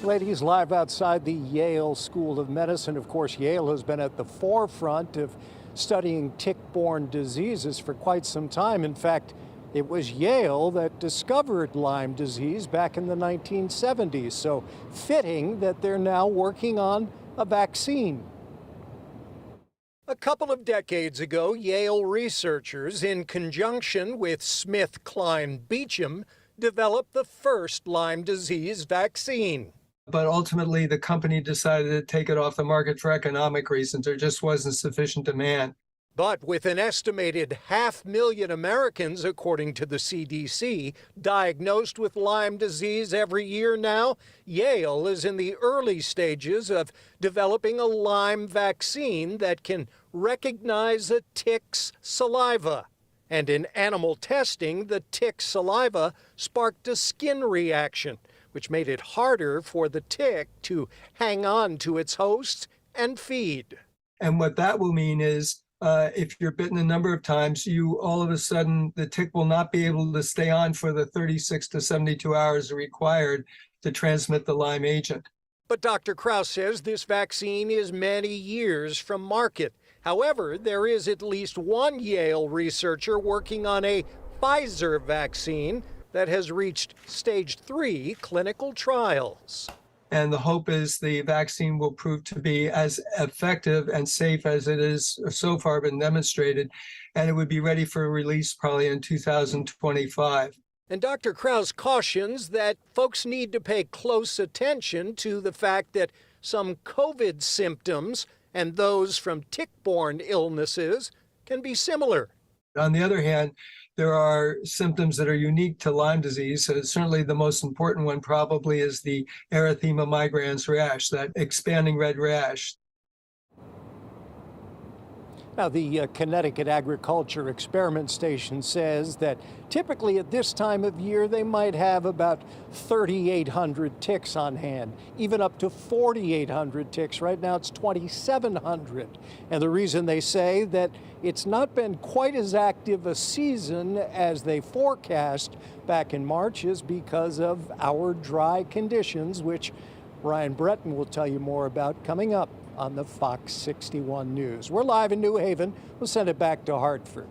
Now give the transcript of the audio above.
Ladies, live outside the Yale School of Medicine. Of course, Yale has been at the forefront of studying tick-borne diseases for quite some time. In fact, it was Yale that discovered Lyme disease back in the 1970s. So fitting that they're now working on a vaccine. A couple of decades ago, Yale researchers, in conjunction with SmithKline Beecham, developed the first Lyme disease vaccine. But ultimately, the company decided to take it off the market for economic reasons. There just wasn't sufficient demand. But with an estimated 500,000 Americans, according to the CDC, diagnosed with Lyme disease every year now, Yale is in the early stages of developing a Lyme vaccine that can recognize a tick's saliva. And in animal testing, the tick's saliva sparked a skin reaction, which made it harder for the tick to hang on to its host and feed. And what that will mean is if you're bitten a number of times, all of a sudden, the tick will not be able to stay on for the 36 to 72 hours required to transmit the Lyme agent. But Dr. Krause says this vaccine is many years from market. However, there is at least one Yale researcher working on a Pfizer vaccine that has reached stage 3 clinical trials. And the hope is the vaccine will prove to be as effective and safe as it is so far been demonstrated, and it would be ready for release probably in 2025. And Dr. Krause cautions that folks need to pay close attention to the fact that some COVID symptoms and those from tick-borne illnesses can be similar. On the other hand, there are symptoms that are unique to Lyme disease. Certainly the most important one probably is the erythema migrans rash, that expanding red rash. Now, the Connecticut Agriculture Experiment Station says that typically at this time of year, they might have about 3,800 ticks on hand, even up to 4,800 ticks. Right now, it's 2,700. And the reason they say that it's not been quite as active a season as they forecast back in March is because of our dry conditions, which Ryan Breton will tell you more about coming up on the Fox 61 News. We're live in New Haven. We'll send it back to Hartford.